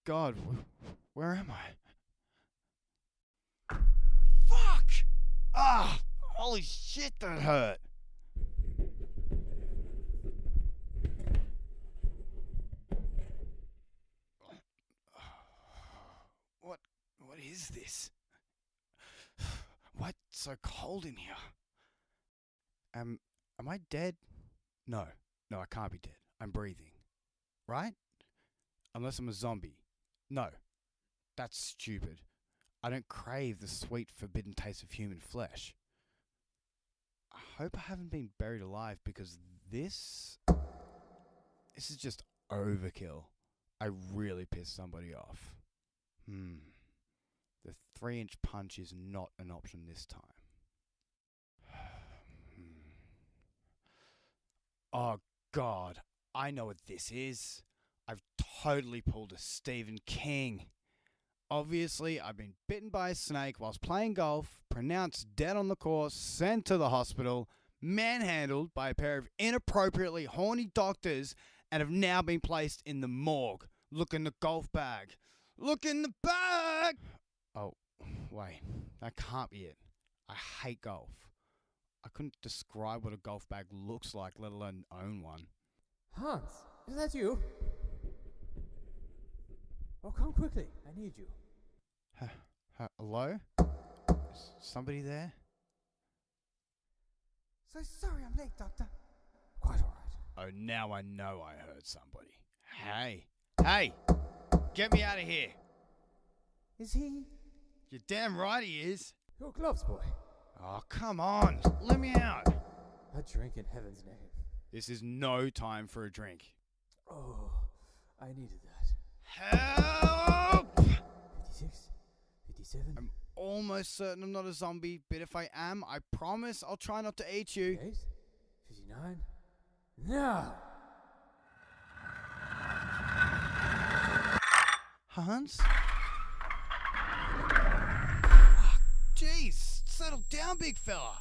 God, where am I? Fuck! Ah! Holy shit, that hurt. What is this? What's so cold in here? Am I dead? No, I can't be dead. I'm breathing. Right? Unless I'm a zombie. No, that's stupid. I don't crave the sweet, forbidden taste of human flesh. I hope I haven't been buried alive because this is just overkill. I really pissed somebody off. The 3-inch punch is not an option this time. Oh, God. I know what this is. I've totally pulled a Stephen King. Obviously, I've been bitten by a snake whilst playing golf, pronounced dead on the course, sent to the hospital, manhandled by a pair of inappropriately horny doctors, and have now been placed in the morgue. Look in the golf bag. Look in the bag! Oh, wait. That can't be it. I hate golf. I couldn't describe what a golf bag looks like, let alone own one. Hans, is that you? Oh, come quickly. I need you. Hello? Is somebody there? So sorry I'm late, Doctor. Quite all right. Oh, now I know I heard somebody. Hey! Get me out of here! Is he? You're damn right he is. Your gloves, boy. Oh, come on. Let me out. A drink in heaven's name. This is no time for a drink. Oh, I needed that. Help! 56? 57? I'm almost certain I'm not a zombie, but if I am, I promise I'll try not to eat you. 58? 59? No! Hans? Jeez, settle down, big fella.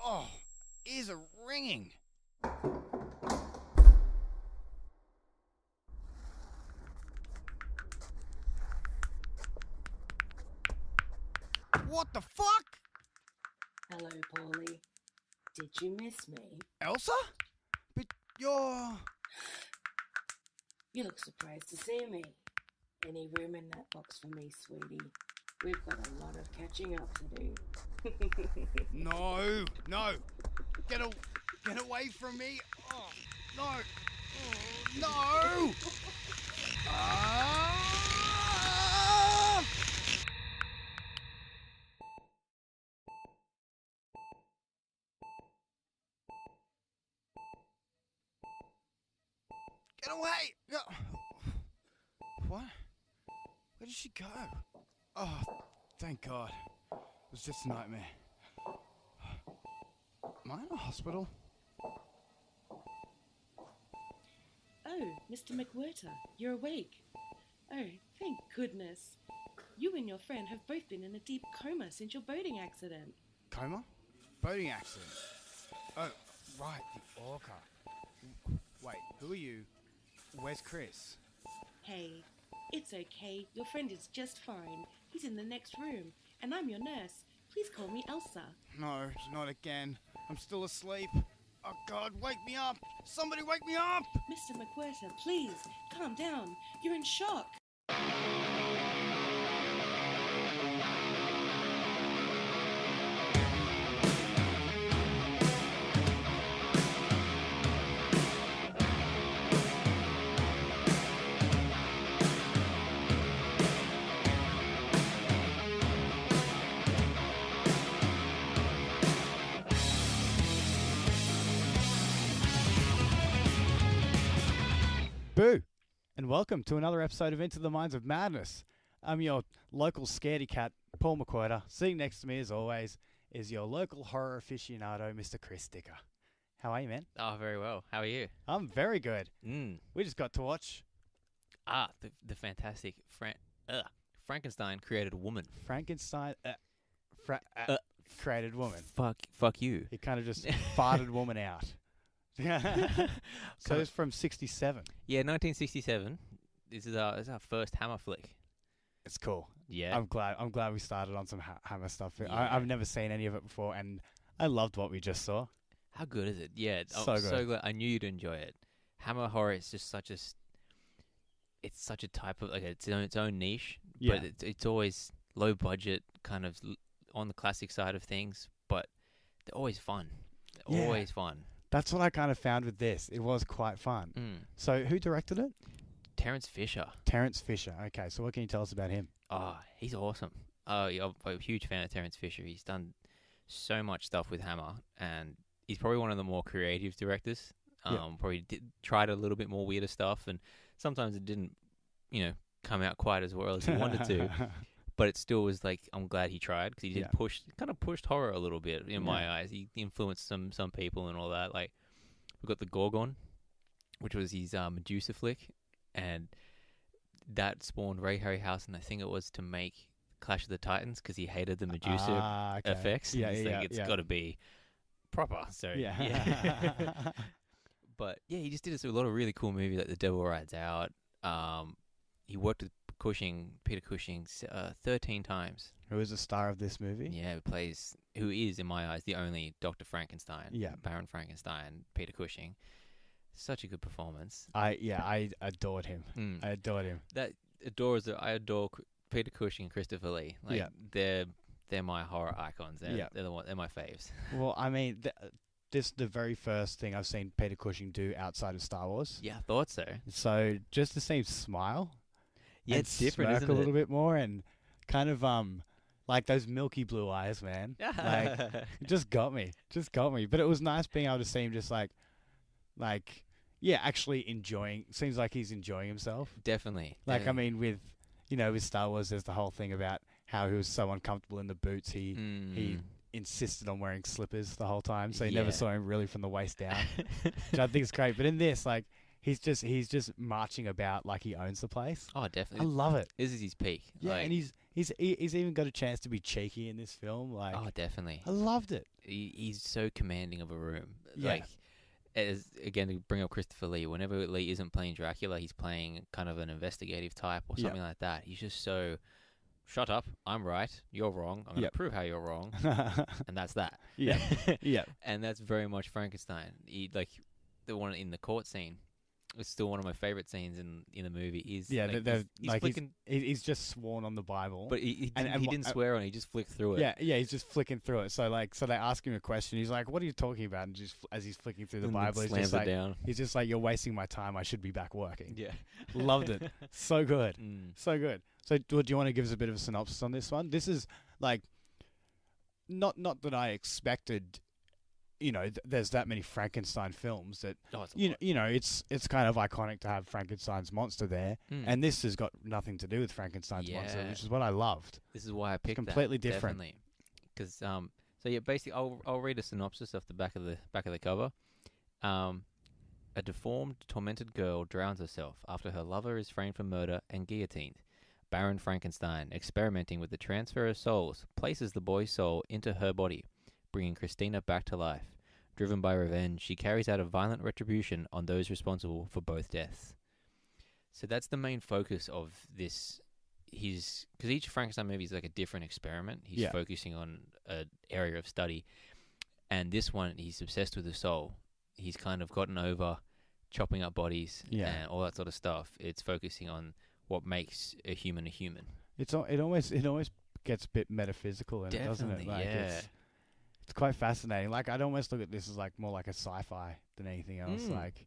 Oh, ears are ringing. What the fuck? Hello, Paulie. Did you miss me? Elsa? But you're... You look surprised to see me. Any room in that box for me, sweetie? We've got a lot of catching up to do. No. Get away from me. Oh, no. Oh, no. Ah! Get away. What? Where did she go? Oh, thank God. It was just a nightmare. Am I in a hospital? Oh, Mr. McWhirter, you're awake. Oh, thank goodness. You and your friend have both been in a deep coma since your boating accident. Coma? Boating accident. Oh, right, the orca. Wait, who are you? Where's Chris? Hey, it's okay. Your friend is just fine. He's in the next room, and I'm your nurse. Please call me Elsa. No, not again. I'm still asleep. Oh, God, wake me up! Somebody wake me up! Mr. McWhirter, please, calm down. You're in shock. Boo! And welcome to another episode of Into the Minds of Madness. I'm your local scaredy cat, Paul McWhirter. Sitting next to me, as always, is your local horror aficionado, Mr. Chris Dicker. How are you, man? Oh, very well. How are you? I'm very good. We just got to watch... The fantastic Frankenstein created a woman. Frankenstein created woman. Fuck you. He kind of just farted woman out. So it's from 67. Yeah, 1967. this is our first Hammer flick. It's cool. Yeah. I'm glad we started on some Hammer stuff. Yeah. I've never seen any of it before, and I loved what we just saw. How good is it? Yeah, So I'm so good. glad. I knew you'd enjoy it. Hammer horror is just it's such a type of its own niche, Yeah. but it's always low budget, kind of on the classic side of things, but they're always fun. They're Yeah. always fun. That's what I kind of found with this. It was quite fun. So who directed it? Terrence Fisher. Terrence Fisher. Okay, so what can you tell us about him? Oh, he's awesome. Oh, yeah, I'm a huge fan of Terrence Fisher. He's done so much stuff with Hammer, and he's probably one of the more creative directors. Yeah. Probably tried a little bit more weirder stuff, and sometimes it didn't, come out quite as well as he wanted to. But it still was like, I'm glad he tried, because he did Yeah. pushed horror a little bit in my Yeah. eyes. He influenced some people and all that. Like, we got the Gorgon, which was his Medusa flick, and that spawned Ray Harryhausen. I think it was to make Clash of the Titans, because he hated the Medusa Okay. effects. Yeah, He's yeah, like, it's yeah. got to be proper. So Yeah. But yeah, he just did a lot of really cool movies like The Devil Rides Out. He worked with Peter Cushing, 13 times. Who is the star of this movie? Yeah, who is, in my eyes, the only Dr. Frankenstein. Yeah. Baron Frankenstein, Peter Cushing. Such a good performance. I adored him. I adored him. I adore Peter Cushing and Christopher Lee. Like, they're my horror icons. They're my faves. Well, I mean, this is the very first thing I've seen Peter Cushing do outside of Star Wars. Yeah, I thought so. So just to see him smile, Yeah, and it's different, smirk isn't a little it? bit more, and kind of like those milky blue eyes, man. Like, it just got me. But it was nice being able to see him just like, actually enjoying. Seems like he's enjoying himself. Definitely. Like, I mean, with Star Wars, there's the whole thing about how he was so uncomfortable in the boots. He insisted on wearing slippers the whole time, so you never Yeah. saw him really from the waist down, which I think is great. But in this, like, he's just marching about like he owns the place. Oh, I definitely. love it. This is his peak. Yeah, Like, and he's even got a chance to be cheeky in this film. Like, oh, definitely. I loved it. He's so commanding of a room. Yeah. Like, again, to bring up Christopher Lee, whenever Lee isn't playing Dracula, he's playing kind of an investigative type or something like that. He's just so, shut up, I'm right, you're wrong, I'm going to prove how you're wrong, and that's that. Yeah, yeah, And that's very much Frankenstein. The one in the court scene, it's still one of my favorite scenes in the movie. Is he's flicking, he's just sworn on the Bible, but he didn't swear on it. He just flicked through it. Yeah, he's just flicking through it. So they ask him a question. He's like, "What are you talking about?" And just as he's flicking through the And Bible, then he's just slams it like, down. he's just like, "You're wasting my time. I should be back working." Yeah, Loved it. So good, Mm. so good. So, do you want to give us a bit of a synopsis on this one? This is like, not that I expected. There's that many Frankenstein films that Oh, it's a lot. it's kind of iconic to have Frankenstein's monster there, and this has got nothing to do with Frankenstein's monster, Yeah. which is what I loved. This is why I picked completely that, different. Definitely, because so yeah, basically, I'll read a synopsis off the back of the cover. A deformed, tormented girl drowns herself after her lover is framed for murder and guillotined. Baron Frankenstein, experimenting with the transfer of souls, places the boy's soul into her body, bringing Christina back to life. Driven by revenge, she carries out a violent retribution on those responsible for both deaths. So that's the main focus of this. Because each Frankenstein movie is like a different experiment. He's focusing on an area of study. And this one, he's obsessed with the soul. He's kind of gotten over chopping up bodies and all that sort of stuff. It's focusing on what makes a human a human. It almost gets a bit metaphysical in it, doesn't it? Like, it's quite fascinating. Like, I'd almost look at this as like more like a sci-fi than anything else. Like,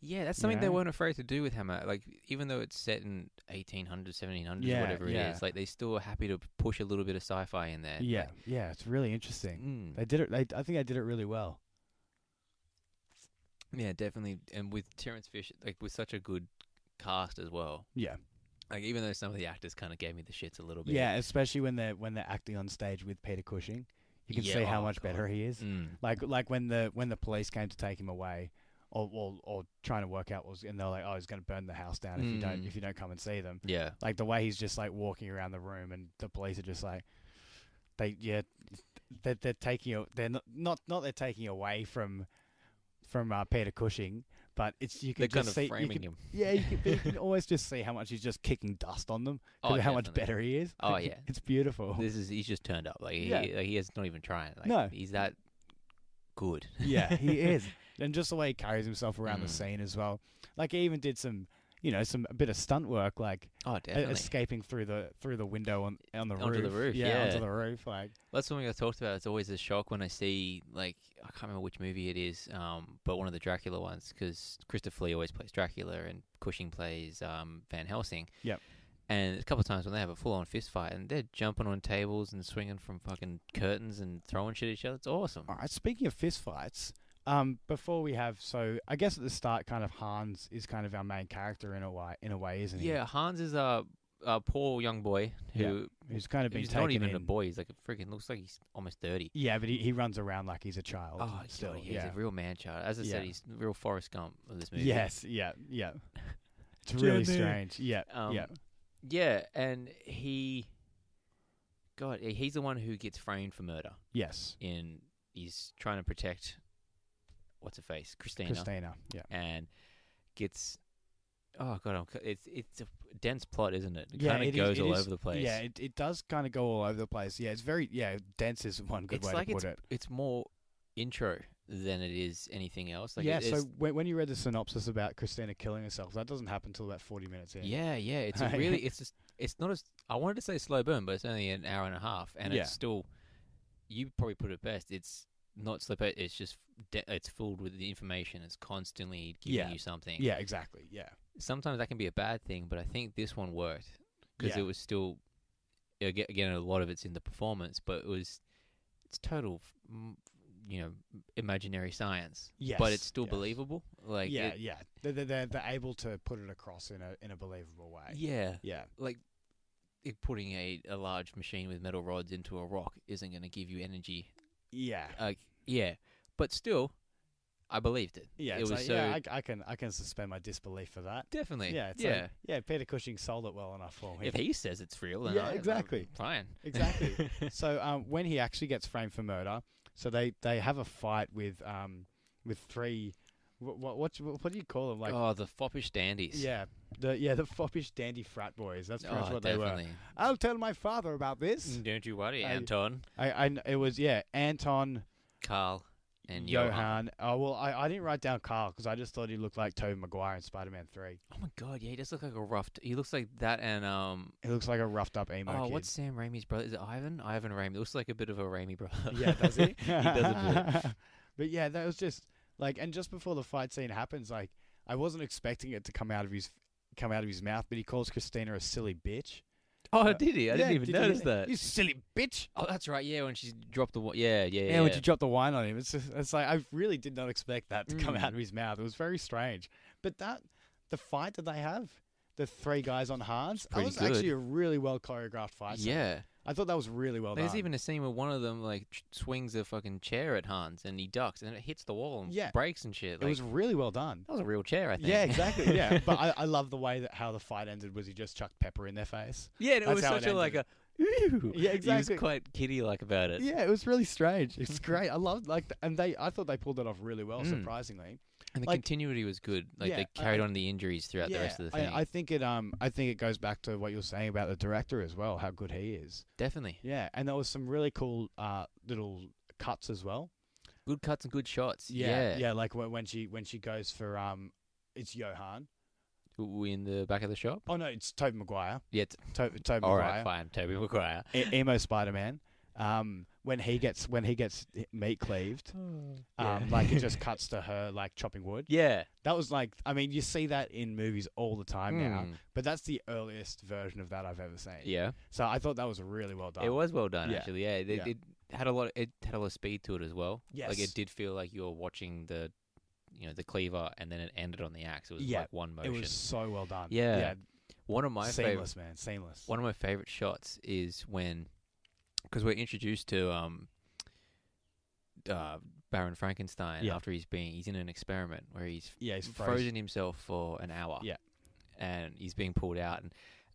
yeah, that's something they weren't afraid to do with Hammer. Like, even though it's set in 1800s, 1700s, whatever it is, like, they still are happy to push a little bit of sci-fi in there. Yeah, it's really interesting. They did it. I think they did it really well. Yeah, definitely. And with Terrence Fisher, like, with such a good cast as well. Yeah. Like, even though some of the actors kind of gave me the shits a little bit. Yeah, especially when they're acting on stage with Peter Cushing. You can see how much better he is. Like when the police came to take him away, or trying to work out and they're like, oh, he's going to burn the house down if you don't come and see them. Yeah. Like the way he's just like walking around the room, and the police are just like, they're taking they're not they're taking away from Peter Cushing, but it's you can They're kind just of see framing him. Yeah, you can always just see how much he's just kicking dust on them. Oh, How much definitely. better he is. Oh, yeah. It's beautiful. He's just turned up. Like Yeah. he is not even trying. Like, No. he's that good. Yeah, he is. And just the way he carries himself around the Mm. scene as well. Like he even did some a bit of stunt work, like Oh, definitely. escaping through the window on the Onto roof. the roof, Yeah, yeah. onto the roof. Like That's something I talked about. It's always a shock when I see, like, I can't remember which movie it is, but one of the Dracula ones, because Christopher Lee always plays Dracula and Cushing plays Van Helsing. Yep. And a couple of times when they have a full-on fist fight and they're jumping on tables and swinging from fucking curtains and throwing shit at each other, it's awesome. all right. Speaking of fist fights, before we have I guess at the start, kind of Hans is kind of our main character in a way, isn't he? Yeah, Hans is a poor young boy Who's kind of been he's taken not even in. a boy. He's like a freaking looks like he's almost 30. Yeah, but he runs around like he's a child. Oh, still. God, yeah, Yeah. he's a real man child. As I Yeah. said, he's the real Forrest Gump of this movie. Yes. Yeah. Yeah. It's really Jenny. strange. Yeah. Yeah. Yeah, and he's the one who gets framed for murder. Yes. He's trying to protect what's her face, Christina. Yeah. and gets. Oh God, it's a dense plot, isn't it? It Yeah, kind of it is- goes it all is- over the place. Yeah, it does kind of go all over the place. Yeah, it's very dense is one good it's way like to put it. it's more intro than it is anything else. Like Yeah, it's, so when you read the synopsis about Christina killing herself, that doesn't happen until about 40 minutes in. yeah, it's a really it's not as I wanted to say slow burn, but it's only an hour and a half, and Yeah. it's still. You probably put it best. It's not slow burn. It's just it's filled with the information. It's constantly giving you something. Yeah, exactly. Yeah. Sometimes that can be a bad thing, but I think this one worked because Yeah. it was still. Again, a lot of it's in the performance, but it's total, imaginary science. Yes. But it's still yes. believable. Like Yeah, yeah. They're able to put it across in a believable way. yeah. Yeah. Like putting a large machine with metal rods into a rock isn't going to give you energy. Yeah. But still, I believed it. Yeah, it it's was like, so yeah, I can suspend my disbelief for that. definitely. Yeah, it's yeah. like, yeah, Peter Cushing sold it well enough for me. If he says it's real, then Yeah, I'm exactly. fine. Exactly. So when he actually gets framed for murder, so they have a fight with three. What do you call them? Like the foppish dandies. the foppish dandy frat boys. That's pretty much what definitely. they were. I'll tell my father about this. Don't you worry, Anton, It was Anton, Carl, and Johan. Oh well, I didn't write down Carl because I just thought he looked like Tobey Maguire in Spider-Man 3. Oh my God, yeah, he does look like a rough. He looks like that, and He looks like a roughed up emo kid. what's Sam Raimi's brother? Is it Ivan? Ivan Raimi. Looks like a bit of a Raimi brother. Yeah, does he? He does a bit. But yeah, that was just like, and just before the fight scene happens, like I wasn't expecting it to come out of his mouth, but he calls Christina a silly bitch. Oh, did he? I didn't even did you notice hear that. You silly bitch. Oh, that's right. Yeah, when she dropped the yeah. Yeah, when she dropped the wine on him, it's like I really did not expect that to come Mm. out of his mouth. It was very strange. But the fight that they have, the three guys on Hans, that pretty was good. actually a really well choreographed fight. scene. Yeah. I thought that was really well There's done. even a scene where one of them like swings a fucking chair at Hans and he ducks and it hits the wall and Yeah. breaks and shit. It Like, was really well done. that was a real chair, I think. Yeah, exactly. Yeah, but I love the way that how the fight ended was he just chucked pepper in their face. Yeah, and it That's was how such it a like a. ended. Ooh. Yeah, exactly. He was quite kiddie-like about it. Yeah, it was really strange. It's great. I loved I thought they pulled it off really well, surprisingly. And the Like- continuity was good. Like Yeah, they carried on the injuries throughout the Yeah, rest of the thing. I think it goes back to what you were saying about the director as well, how good he is. Definitely. Yeah, and there was some really cool little cuts as well. Good cuts and good shots. Yeah, like when she goes for it's Johan. In the back of the shop? Oh no, it's Tobey Maguire. Yeah. Tobey All Maguire. right, fine. Tobey Maguire. Emo Spider-Man. When he gets meat cleaved, Yeah. like it just cuts to her like chopping wood. Yeah. That was like, I mean, you see that in movies all the time now, Mm. but that's the earliest version of that I've ever seen. Yeah. So I thought that was really well done. It was well done, Yeah. actually. Yeah. Yeah. It had a lot. It had a lot of speed to it as well. Yes. Like it did feel like you were watching the cleaver, and then it ended on the axe. It was Yeah, like one It motion. was so well done. Yeah. One of my favorite. seamless, man, seamless. One of my favorite shots is when, because we're introduced to Baron Frankenstein Yeah. after he's in an experiment where he's he's frozen himself for an hour. Yeah. And he's being pulled out, and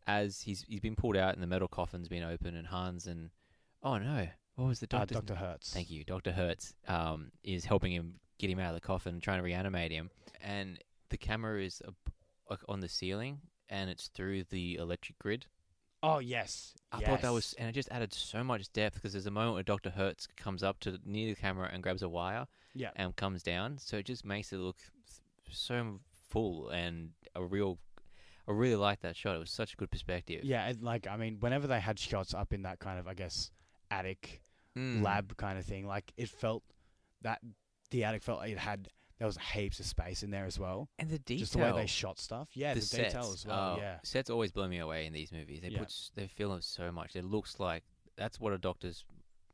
as he's been pulled out, and the metal coffin's been open, and Hans and oh no, what was the doctor's Dr. Hertz. Thank you, Dr. Hertz is helping him get him out of the coffin, trying to reanimate him, and the camera is like on the ceiling and it's through the electric grid. Oh yes, I thought that was, and it just added so much depth because there's a moment where Dr. Hertz comes up to near the camera and grabs a wire, and comes down. So it just makes it look so full and a real. I really liked that shot. It was such a good perspective. Yeah, and like I mean, whenever they had shots up in that kind of, I guess, attic lab kind of thing, like it felt that the attic felt like there was heaps of space in there as well. And the detail. Just the way they shot stuff. Yeah, the sets, detail as well. Sets always blow me away in these movies. They film so much. It looks like that's what a doctor's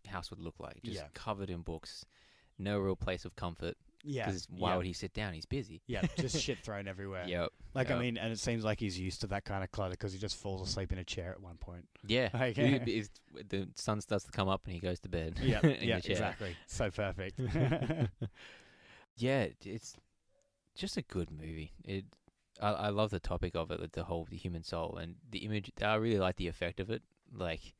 house would look like. Just covered in books. No real place of comfort. Yeah. Because why would he sit down? He's busy. Yeah, just shit thrown everywhere. Yep. Like, I mean, and it seems like he's used to that kind of clutter because he just falls asleep in a chair at one point. Yeah. Like, the sun starts to come up and he goes to bed. Yeah, exactly. So perfect. Yeah, it's just a good movie. I love the topic of it, the whole human soul and the image. I really like the effect of it, like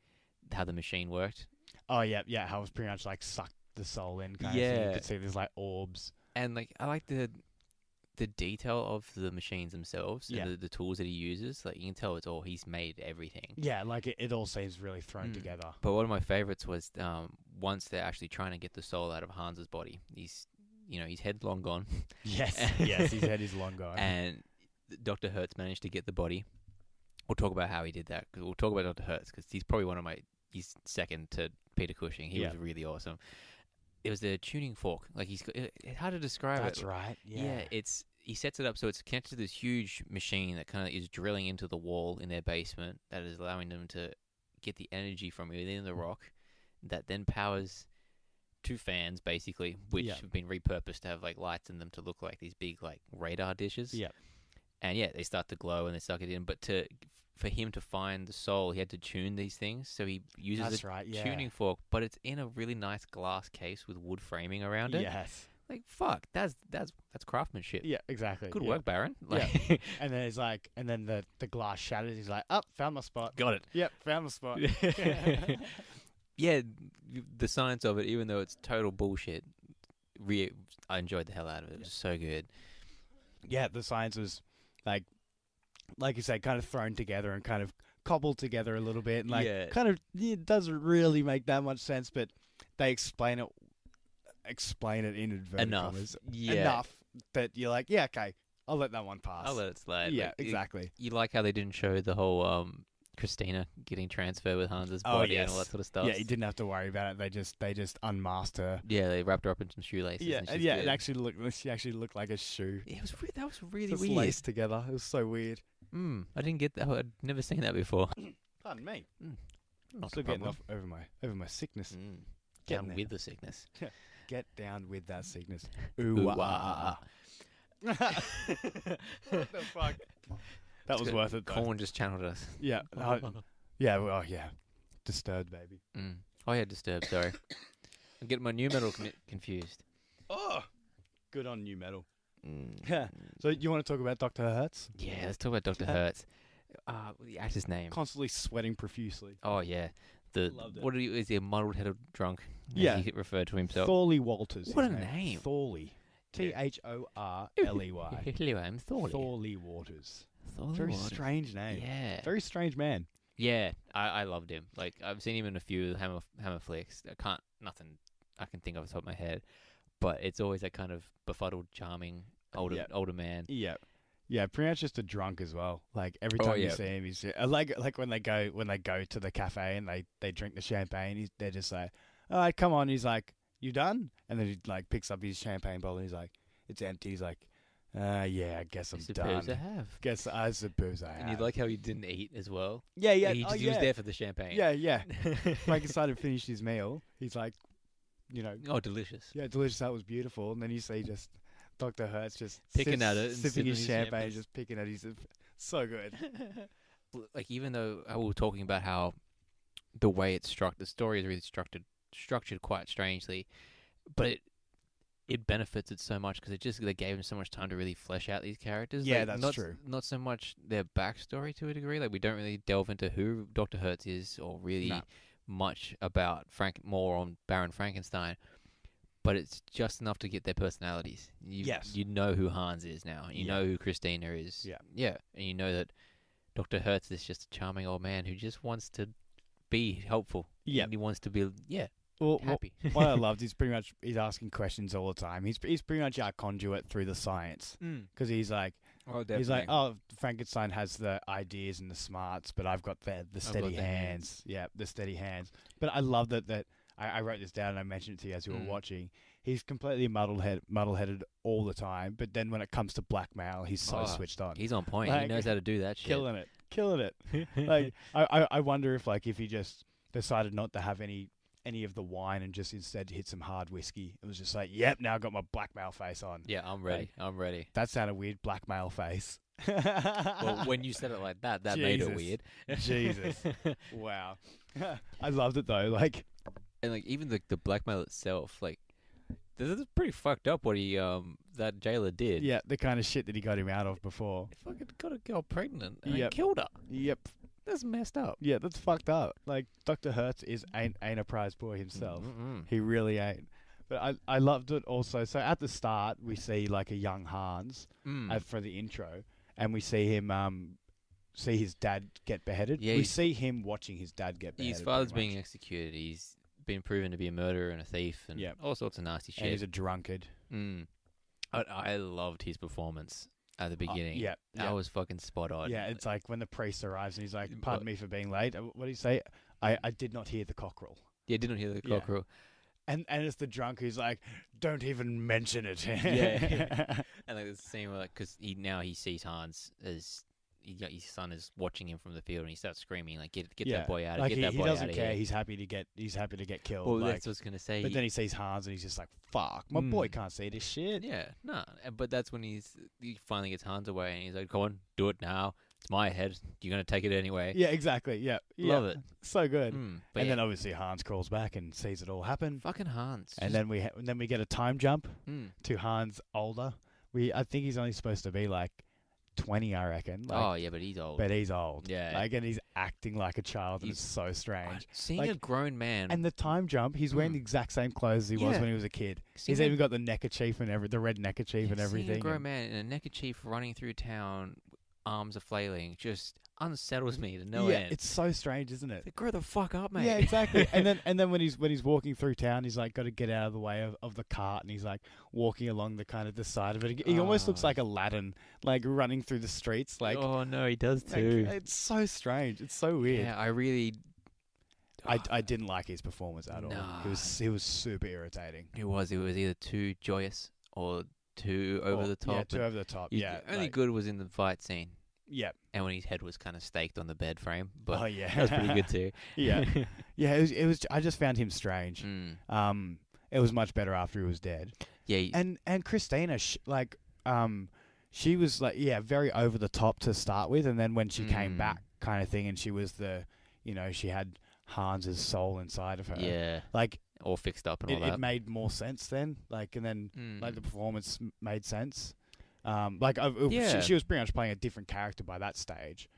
how the machine worked. Oh yeah, how it was pretty much like sucked the soul in kind of thing. You could see there's like orbs. And like I like the detail of the machines themselves and the tools that he uses. Like you can tell he's made everything. Yeah, like it all seems really thrown together. But one of my favorites was once they're actually trying to get the soul out of Hans's body. His head's long gone. Yes, his head is long gone. And Dr. Hertz managed to get the body. We'll talk about how he did that. We'll talk about Dr. Hertz because he's probably he's second to Peter Cushing. He was really awesome. It was the tuning fork. Like it's hard to describe it. That's right. Yeah. He sets it up so it's connected to this huge machine that kind of is drilling into the wall in their basement that is allowing them to get the energy from within the rock that then powers two fans basically, which have been repurposed to have like lights in them to look like these big like radar dishes. Yeah. And they start to glow and they suck it in. But for him to find the soul, he had to tune these things. So he uses tuning fork, but it's in a really nice glass case with wood framing around it. Yes. Like fuck, that's craftsmanship. Yeah, exactly. Good work, Baron. Yeah. And then it's like, and then the glass shatters. He's like, found my spot. Got it. Yep, found my spot. Yeah, the science of it, even though it's total bullshit, I enjoyed the hell out of it. It was so good. Yeah, the science was like you say, kind of thrown together and kind of cobbled together a little bit, and kind of it doesn't really make that much sense, but they explain it in inverted commas enough that you're like, yeah, okay, I'll let that one pass. I'll let it slide. Yeah, exactly. You like how they didn't show the whole Christina getting transferred with Hans's body and all that sort of stuff. Yeah, you didn't have to worry about it. They just unmasked her. Yeah, they wrapped her up in some shoelaces. Yeah, and she actually looked like a shoe. It was that was really just weird. Laced together. It was so weird. I didn't get that. I'd never seen that before. Pardon me. Not Still a getting problem. over my sickness. Down with the sickness. Get down with that sickness. Ooh ah. What the fuck? That was worth it, though. Corn just channeled us. Yeah. Disturbed, baby. Oh, yeah, Disturbed, sorry. I'm getting my new metal confused. Oh! Good on new metal. So, you want to talk about Dr. Hertz? Yeah, let's talk about Dr. Hertz. The actor's name. Constantly sweating profusely. Oh, yeah. Loved it. Is he a muddled-headed drunk? Yeah. He referred to himself. Thorley Walters. What a name. Thorley. Thorley. Hello, I'm Thorley. Thorley Waters. Thorley Very Waters. strange name. Yeah. Very strange man. Yeah, I loved him. Like, I've seen him in a few Hammer flicks. Nothing I can think of off the top of my head. But it's always that kind of befuddled, charming, older man. Yeah. Yeah, pretty much just a drunk as well. Like every time you see him, he's like when they go to the cafe and they drink the champagne. They're just like, all right, come on. He's like, you done? And then he like picks up his champagne bottle and he's like, it's empty. He's like, yeah, I guess I'm done. I suppose I have. And you like how he didn't eat as well. Yeah. He was there for the champagne. Yeah. Frankenstein had finished his meal. He's like, oh, delicious. Yeah, delicious. That was beautiful. And then you see just Dr. Hertz just picking at it, sipping his champagne, just picking at it. So good. Like, even though we were talking about how the way it's structured, the story is really structured quite strangely, but it benefits it so much because they gave him so much time to really flesh out these characters. Yeah, like, that's true. Not so much their backstory to a degree. Like, we don't really delve into who Dr. Hertz is or really much about more on Baron Frankenstein. but it's just enough to get their personalities. Yes. You know who Hans is now. You know who Christina is. Yeah. Yeah. And you know that Dr. Hertz is just a charming old man who just wants to be helpful. Yeah. And he wants to be, Well, happy. what I loved is pretty much he's asking questions all the time. He's pretty much our conduit through the science because he's like he's like, oh, Frankenstein has the ideas and the smarts, but I've got the steady hands. Yeah, the steady hands. But I love that I wrote this down and I mentioned it to you as you were watching. He's completely muddle-headed all the time, but then when it comes to blackmail, he's so switched on. He's on point. Like, he knows how to do that shit. Killing it. Like I wonder if he just decided not to have any of the wine and just instead hit some hard whiskey. It was just like, yep, now I got my blackmail face on. Yeah, I'm ready. Like, I'm ready. That sounded weird, blackmail face. Well, when you said it like that made it weird. Jesus. Wow. I loved it though. Like, and like even the blackmail itself, like this is pretty fucked up what he that jailer did. yeah, the kind of shit that he got him out of before. He fucking got a girl pregnant and Yep. killed her. Yep. That's messed up. Yeah, that's fucked up. Like, Dr. Hertz ain't a prize boy himself. He really ain't. But I loved it also. So at the start, we see like a young Hans for the intro, and we see him see his dad get beheaded. Yeah, we see him watching his dad get beheaded. His father's pretty being much. executed. He's been proven to be a murderer and a thief and Yep. all sorts of nasty And he's shit. a drunkard. I loved his performance at the beginning. Yeah, That yeah. was fucking spot on. Yeah, it's like when the priest arrives and he's like, "Pardon me for being late." What do you say? I did not hear the cockerel. Yeah, didn't hear the Yeah. cockerel. And it's the drunk who's like, "Don't even mention it." Yeah. And like the scene where, like, because he sees Hans as his son is watching him from the field, and he starts screaming like, "Get Yeah. that boy out! Like Get that he boy out doesn't of care. here!" He's happy to get killed. Well, like, that's what I was gonna say. but then he sees Hans and he's just like, "Fuck, my boy can't see this shit." Yeah, no, but that's when he finally gets Hans away, and he's like, "Come on, do it now. It's my head. You're gonna take it anyway." Yeah, exactly. Yeah, Love it. So good. But And yeah, then obviously Hans crawls back and sees it all happen. fucking Hans. And then we get a time jump then, to Hans older. I think he's only supposed to be like 20, I reckon. Like, oh yeah, but he's old. but he's old. Yeah. Like, and he's acting like a child, and He's- it's so strange. Seeing like- a grown man And the time jump, he's wearing Mm. the exact same clothes as he was Yeah. when he was a kid. seeing He's a- even got the neckerchief and the red neckerchief and seeing everything. a grown and- man in a neckerchief running through town, arms are flailing, just unsettles me to no yeah, end. it's so strange, isn't it? Like, grow the fuck up, mate. Yeah, exactly. and then when he's walking through town, he's like got to get out of the way of the cart, and he's like walking along the kind of the side of it. He almost looks Oh. like Aladdin, like running through the streets. Like, oh no, he does like, too. it's so strange. It's so weird. Yeah, I really. I didn't like his performance at all. Nah. He was super irritating. It was either too joyous or too over the top. Yeah, too and over the top. you- Yeah, only like- good was in the fight scene, Yeah. and when his head was kind of staked on the bed frame. But Oh yeah, that was pretty good too. Yeah. Yeah, it was. I just found him strange. Mm. It was much better after he was dead. Yeah, And Christina, she was like, yeah, very over the top to start with, and then when she came Mm. back, kind of thing, and she was she had Hans's soul inside of her. yeah, Like all fixed up and all it that. made more sense then. Like, and then like the Mm. performance made sense. Yeah. Yeah. She was pretty much playing a different character by that stage,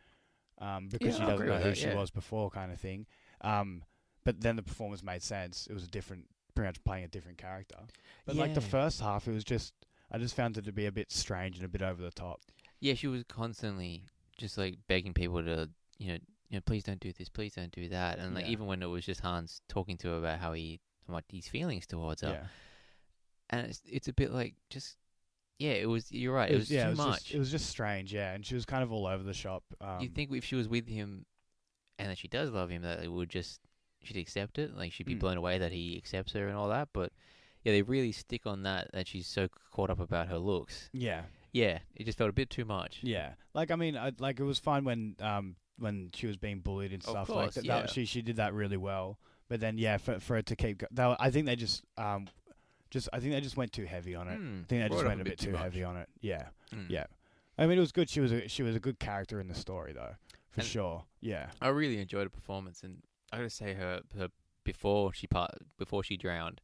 because she I doesn't agree know with who that, she yeah. was before, kind of thing. But then the performance made sense. It was pretty much playing a different character. But like the Yeah. first half, it was I just found it to be a bit strange and a bit over the top. Yeah, she was constantly just like begging people to, please don't do this, please don't do that, and like Yeah. even when it was just Hans talking to her about how his feelings towards her, Yeah, and it's a bit like just it was. You're right. It was too much. It was just strange. Yeah, and she was kind of all over the shop. You'd think if she was with him, and that she does love him, that she'd accept it. Like she'd be blown away that he accepts her and all that. But yeah, they really stick on that she's so caught up about her looks. Yeah, Yeah, it just felt a bit too much. yeah. Like, I mean, it was fine when she was being bullied and Of stuff course, like that. yeah. She did that really well. But then, yeah, for it to keep, I think they just went too heavy on it. I think they just went a bit too heavy on it. Yeah, yeah. I mean, it was good. She was a good character in the story, though, for And- sure. Yeah, I really enjoyed her performance, and I gotta say her before she drowned,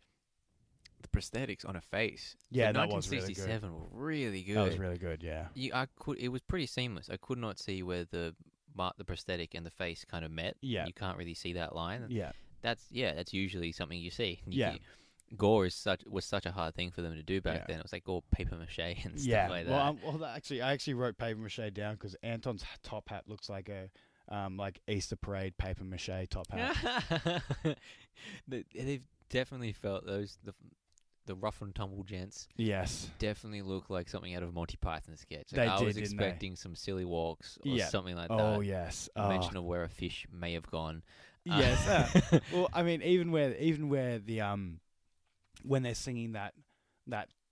the prosthetics on her face. Yeah, for that was really good. 1967 were really good. that was really good. Yeah, It was pretty seamless. I could not see where the prosthetic and the face kind of met. Yeah. You can't really see that line. yeah, That's usually something you see. Yeah. gore was such a hard thing for them to do back Yeah. then. It was like all paper mache and stuff like that. Well, I actually wrote paper mache down because Anton's top hat looks like a like Easter parade paper mache top hat. They've definitely felt the rough and tumble gents Yes. definitely look like something out of a Monty Python sketch. They I did, was didn't they? expecting some silly walks or Yeah. something like Oh that. yes. Mention of where a fish may have gone. Yes. Well, I mean, even where the when they're singing that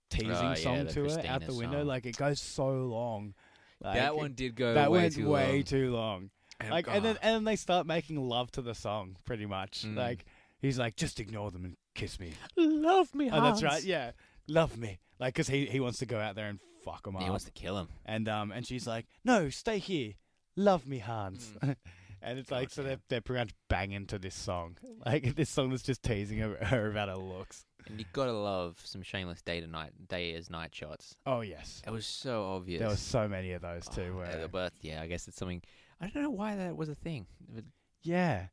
teasing song the to her Christina out the window, song. like it goes so long. Like, that one did go that way went too way long. too long. Like, and then they start making love to the song, pretty much. Mm. Like he's like, just ignore them and kiss me. Love me, Oh, that's right. Yeah, love me. Like, because he wants to go out there and fuck him He up. wants to kill him. And she's like, no, stay here, love me, Hans. And it's like, so Goddamn. they're pretty much banging to this song. Like this song is just teasing her about her looks. And you gotta love some shameless day as night shots. Oh yes, It was so obvious. there were so many of those too. Oh, Where, but yeah, I guess it's something. I don't know why that was a thing. yeah,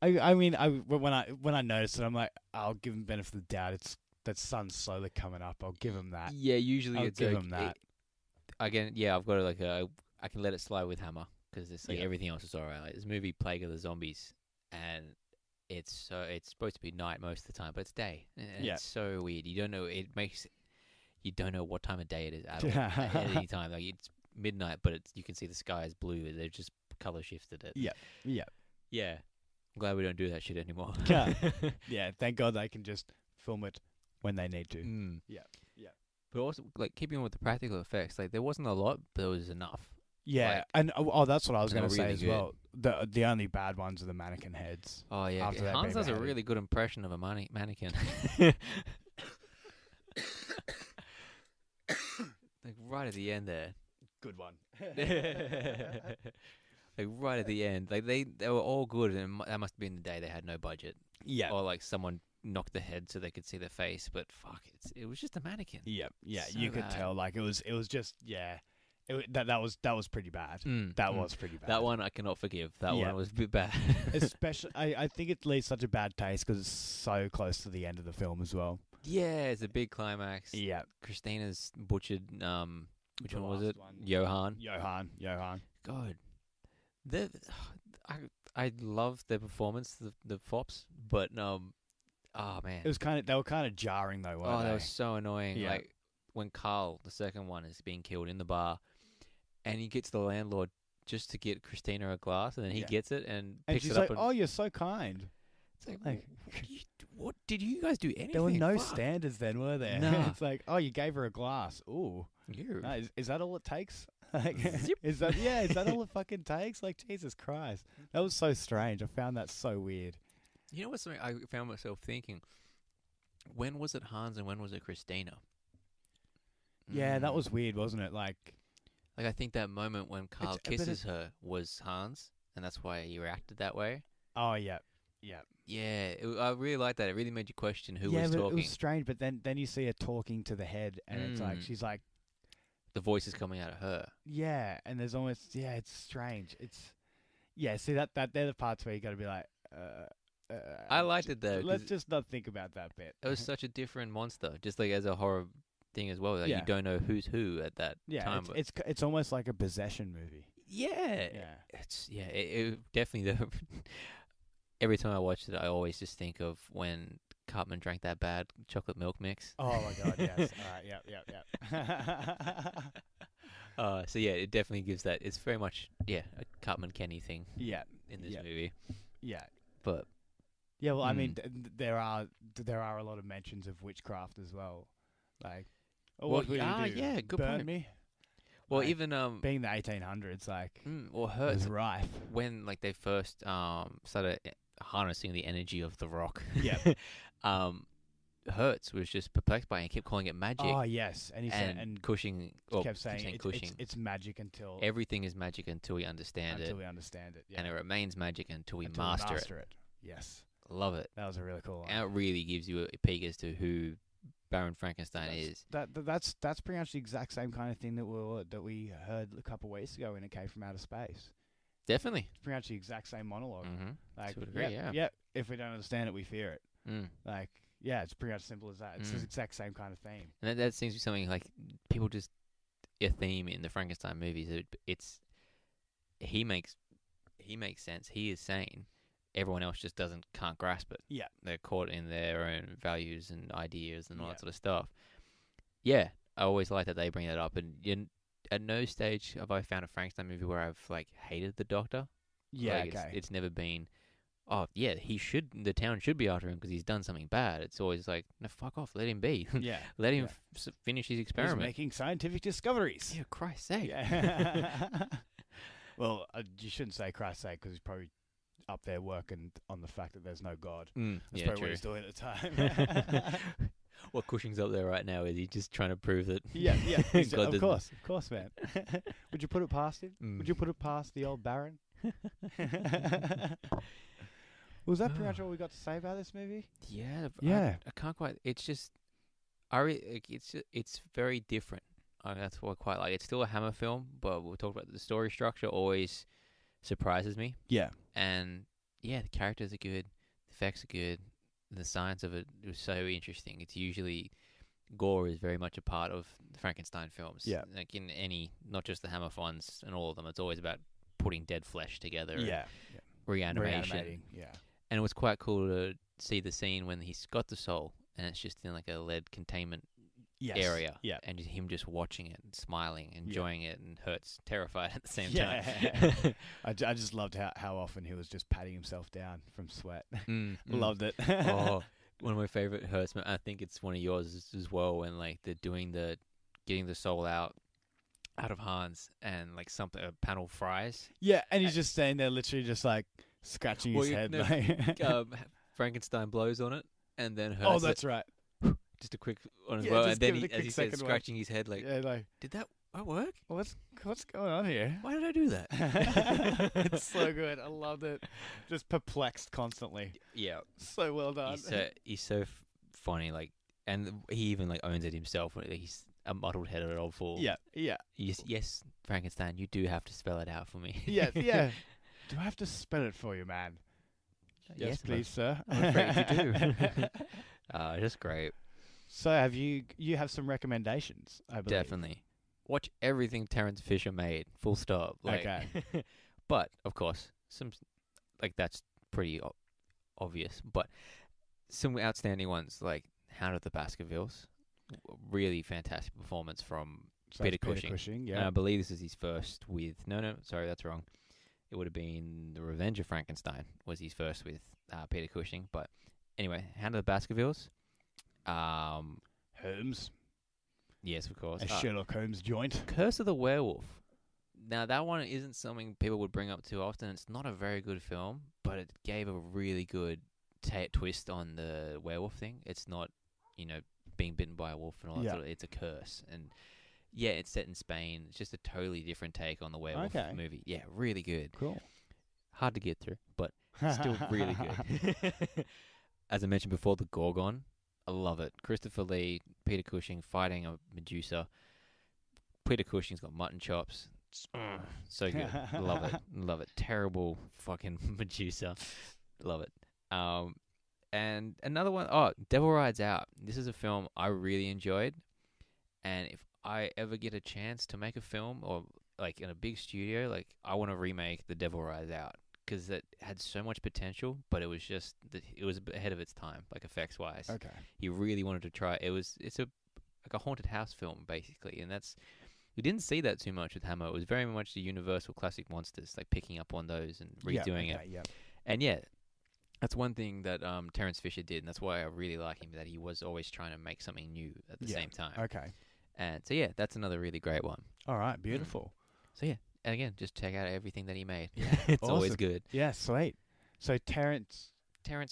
I mean, when I noticed it, I'm like, I'll give him benefit of the doubt. It's that sun's slowly coming up. I'll give him that. Yeah, usually I'll it's give like, him that. Again, yeah, I've got I can let it slide with Hammer because it's like Yeah. everything else is alright. Like this movie, Plague of the Zombies, and it's supposed to be night most of the time, but it's day. And Yeah. it's so weird. You don't know. You don't know what time of day it is at all. At any time, like it's midnight, but you can see the sky is blue. They've just color shifted it. Yeah. Yeah. I'm glad we don't do that shit anymore. Yeah. Yeah, thank God they can just film it when they need to. Mm. Yeah. But also, like keeping on with the practical effects, like there wasn't a lot, but there was enough. Yeah, Like- and that's what I was and going to they're say really as good. well. The only bad ones are the mannequin heads. Oh yeah, After they've Hans been does a beheaded. really good impression of a mannequin. Like right at the end there. Good one. Like right at the end, like they were all good, and that must have been the day they had no budget, Yeah. or like someone knocked the head so they could see the face. But fuck, it was just a mannequin. Yeah, So you could bad. tell. Like it was just that was pretty bad. Mm, That mm. was pretty bad. That one I cannot forgive. That Yeah. one was a bit bad. Especially, I think it leaves such a bad taste because it's so close to the end of the film as well. Yeah, it's a big climax. Yeah, Christina's butchered. Which The one was last it? one. Johan. Johan. God, I love their performance, the fops, but oh man, It was they were kind of jarring though, weren't that they? was so annoying. Yeah. Like when Carl, the second one, is being killed in the bar, and he gets the landlord just to get Christina a glass, and then he Yeah. gets it and And picks she's it up. like, "Oh, you're so kind." It's like, like- what did you guys do? Anything? There were no Fuck. standards then, were there? Nah. It's like, "Oh, you gave her a glass." Ooh, You. no, is that all it takes? Like, Zip. is that all it fucking takes? Like, Jesus Christ, that was so strange. I found that so weird. You know what's something I found myself thinking? When was it Hans and when was it Christina? Yeah, that Mm. was weird, wasn't it? Like, Like I think that moment when Carl but it- kisses her was Hans, and that's why he reacted that way. oh yeah. Yeah, I really like that. It really made you question who yeah, was but talking. it was strange. But then you see her talking to the head, and it's like Mm. she's like, The voice is coming out of her. yeah, and there's almost it's strange. It's see that they're the parts where you got to be like, I liked it though. 'cause Let's just not think about that bit. it was such a different monster, just like as a horror thing as well. Like Yeah. you don't know who's who at that Yeah, time. but it's almost like a possession movie. yeah, Yeah. it definitely. Every time I watched it, I always just think of when Cartman drank that bad chocolate milk mix. Oh my god, yes. All right, yep. So yeah, it definitely gives that. It's very much a Cartman Kenny thing Yeah, in this Yep. movie. yeah. But Yeah, well, I mean, Mm. there are a lot of mentions of witchcraft as well. Like, oh, Well, what would you do? yeah, good Burn point. me? well, Like, even being the 1800s, like, or it Hertz was rife. when like they first started harnessing the energy of the rock. Yep. Hertz was just perplexed by it and kept calling it magic. Oh yes, and he said, and Cushing kept saying Cushing. it's magic until Everything is magic until we understand until it, we understand it. Yeah. and it remains magic until we Until master, it. Yes, Love it. that was a really cool one. And it really gives you a peek as to who Baron Frankenstein is. That's pretty much the exact same kind of thing that we heard a couple of weeks ago when it came from outer space. Definitely. It's pretty much the exact same monologue. Mm-hmm. Like, To a degree, yeah. yep. If we don't understand it, we fear it. Mm. Like, Yeah, it's pretty much simple as that. It's the Mm. exact same kind of theme. And that seems to be something like people just a theme in the Frankenstein movies. It's he makes sense. He is sane. Everyone else just can't grasp it. Yeah. They're caught in their own values and ideas and all Yeah. that sort of stuff. Yeah, I always like that they bring that up. And at no stage have I found a Frankenstein movie where I've like hated the Doctor. Yeah, Like, okay. it's never been, oh yeah, the town should be after him because he's done something bad. It's always like, no, fuck off, let him be. Yeah. Let him Yeah. finish his He's experiment. making scientific discoveries. Yeah, Christ's sake. Yeah. Well, you shouldn't say Christ's sake because he's probably up there working on the fact that there's no God. That's Yeah, probably true. what he's doing at the time. What Cushing's up there right now is he just trying to prove that. Yeah, God of doesn't- course, man. Would you put it past him? Mm. Would you put it past the old Baron? Was that pretty much all we got to say about this movie? Yeah, Yeah. I can't quite. It's just, it's very different. That's what I quite like. It's still a Hammer film, but we'll talk about the story structure. Always surprises me, Yeah. and yeah, the characters are good, the effects are good, the science of it was so interesting. It's usually gore is very much a part of the Frankenstein films. Yeah. Like in not just the Hammer ones and all of them. It's always about putting dead flesh together. And Yeah. reanimation. Reanimating. Yeah. And it was quite cool to see the scene when he's got the soul and it's just in like a lead containment Yes. area. Yeah. And him just watching it and smiling, enjoying it, and Hurt's terrified at the same Yeah. time. I just loved how often he was just patting himself down from sweat. Mm. Loved it. Oh, one of my favorite Hurts. I think it's one of yours as well. When like they're doing getting the soul out of Hans and like a panel fries. Yeah, and he's just standing there, literally just like scratching his head. Like Frankenstein blows on it, and then Hurts. oh, that's right. just a quick one as Yeah, well. just And then give it a as quick he said, second one. scratching his head, like, Yeah, like did that work? what's going on here? Why did I do that? It's so good. I loved it. Just perplexed constantly. Yeah, So well done. he's so funny. Like, and he even like owns it himself. Like, he's a muddled-headed old fool. Yeah. Yes, Frankenstein, you do have to spell it out for me. Yeah. Do I have to spell it for you, man? Yes, please, sir. I'm afraid you do. Just great. So, have you have some recommendations? I believe. Definitely. Watch everything Terrence Fisher made. Full stop. Like, Okay. but of course, that's pretty obvious. But some outstanding ones like Hound of the Baskervilles. Really fantastic performance from So Peter it's Cushing. Cushing, And yeah. I believe this is his first with. No, sorry, that's wrong. It would have been The Revenge of Frankenstein was his first with Peter Cushing. But anyway, Hound of the Baskervilles. Holmes, Yes, of course. a Sherlock Holmes joint. Curse of the Werewolf. Now, that one isn't something people would bring up too often. It's not a very good film, but it gave a really good twist on the werewolf thing. It's not, being bitten by a wolf and all that Yeah. sort of, it's a curse. And yeah, it's set in Spain. It's just a totally different take on the werewolf Okay. movie. Yeah, really good. Cool. Hard to get through, but still really good. As I mentioned before, the Gorgon. I love it. Christopher Lee, Peter Cushing fighting a Medusa. Peter Cushing's got mutton chops. So good. Love it. Love it. Terrible fucking Medusa. Love it. And another one, Devil Rides Out. This is a film I really enjoyed. And if I ever get a chance to make a film or like in a big studio, like I want to remake The Devil Rides Out. Because it had so much potential, but it was just it was ahead of its time, like effects wise. Okay. He really wanted to try. It's a haunted house film basically, and we didn't see that too much with Hammer. It was very much the Universal classic monsters, like picking up on those and redoing it. Yeah. And yeah, that's one thing that Terrence Fisher did, and that's why I really like him. That he was always trying to make something new at the same time. Okay. And so yeah, that's another really great one. All right. Beautiful. So yeah. And again, just check out everything that he made. Yeah, It's always awesome. good. Yeah. Sweet. So Terrence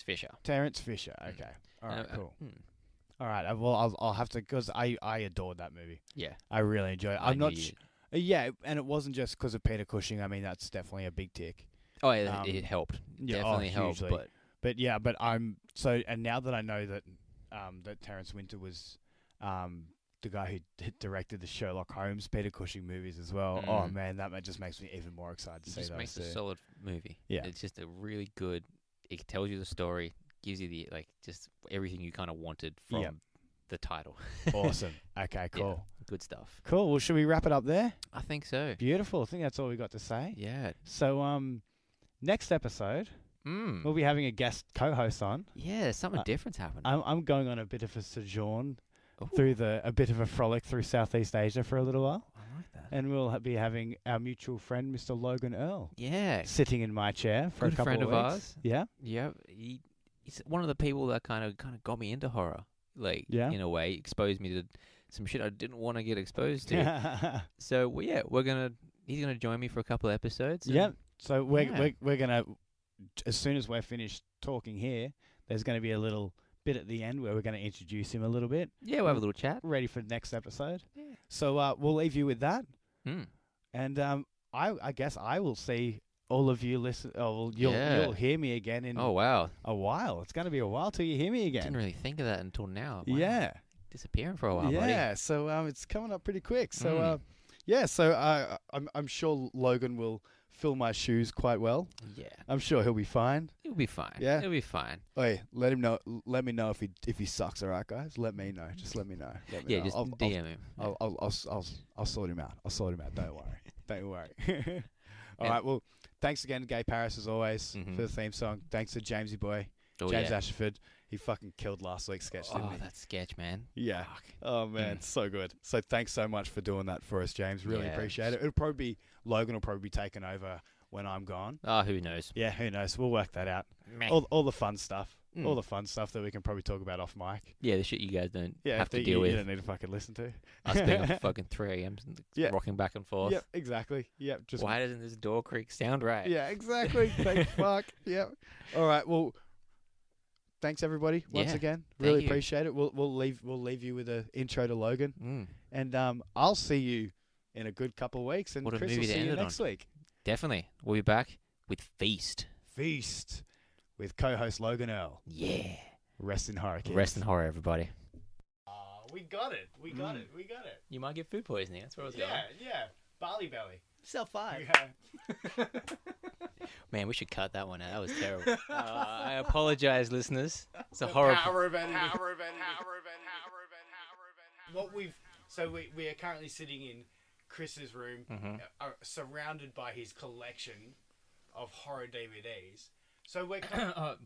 Fisher. Fisher. Okay. All right. Cool. All right. Well, I'll have to because I adored that movie. Yeah. I really enjoyed it. I I'm knew not. you- Yeah, and it wasn't just because of Peter Cushing. I mean, that's definitely a big tick. Oh, yeah, it helped. Yeah, Definitely helped. hugely. But I'm so, and now that I know that that Terrence Winter was the guy who directed the Sherlock Holmes Peter Cushing movies as well. Oh Mm. man, that just makes me even more excited to It see just those makes a too. solid movie. Yeah. It's just a really good. It tells you the story, gives you the just everything you kind of wanted from Yep. the title. Awesome. Okay, cool. Good stuff. Cool. Well, should we wrap it up there? I think so. Beautiful. I think that's all we got to say. Yeah. So, next episode, we'll be having a guest co-host on. Yeah, something different's happening. I'm going on a bit of a sojourn Ooh. through a bit of a frolic through Southeast Asia for a little while. I like that. And we'll be having our mutual friend, Mr. Logan Earl, Yeah. sitting in my chair for Good a couple friend of of weeks. ours. Yeah. Yeah. He's one of the people that kind of got me into horror. Yeah. In a way, exposed me to some shit I didn't want to get exposed to. So he's gonna join me for a couple of episodes. and- Yep. So we're Yeah. gonna, as soon as we're finished talking here, there's going to be a little bit at the end where we're going to introduce him a little bit. Yeah, we'll have a little chat. Ready for the next episode. Yeah. So we'll leave you with that. Mm. And I guess I will see all of you listen. Oh, well, Yeah. you'll hear me again in Oh wow. a while. It's going to be a while till you hear me again. Didn't really think of that until now. Wow. Yeah. Disappearing for a while, buddy. Yeah. So it's coming up pretty quick. So Mm. yeah. So I'm sure Logan will fill my shoes quite well. Yeah. I'm sure he'll be fine. It'll be fine. Yeah? It'll be fine. Hey, let him know. Let me know if he sucks. All right, guys. Let me know. Just let me know. Let me Yeah, know. just I'll DM him. Yeah. I'll sort him out. I'll sort him out. Don't worry. Don't worry. All And- right. Well, thanks again, Gay Paris, as always, Mhm. for the theme song. Thanks to Jamesy Boy, Oh, James yeah. Ashford. He fucking killed last week's sketch, didn't Oh, he? that sketch, man. Yeah. Fuck. Oh man, so good. So thanks so much for doing that for us, James. Really Yeah. appreciate it. It'll probably be Logan will probably be taking over when I'm gone. Oh, who knows? Yeah, who knows? We'll work that out. Meh. All the fun stuff. Mm. All the fun stuff that we can probably talk about off mic. Yeah, the shit you guys don't Yeah, have that to deal you with. don't need to fucking listen to. Us being up fucking 3 a.m. Yeah. rocking back and forth. Yep, exactly. Yep, just Why doesn't this door creak sound right? yeah, exactly. Thank fuck. Yep. All right. Well, thanks everybody once Yeah, again. thank Really you. appreciate it. We'll leave you with an intro to Logan, Mm, and I'll see you in a good couple of weeks, and What a Chris will movie to see end you it on. next week. definitely. We'll be back with Feast. Feast with co-host Logan Earl. Yeah. Rest in horror, kids. Rest in horror, everybody. We got it. We got it. We got it. You might get food poisoning. That's where I was Yeah. Barley belly. Cell 5. Yeah. Man, we should cut that one out. That was terrible. I apologize, listeners. It's a horror. Power of editing. What we are currently sitting in Chris's room, Mhm. surrounded by his collection of horror DVDs. So we're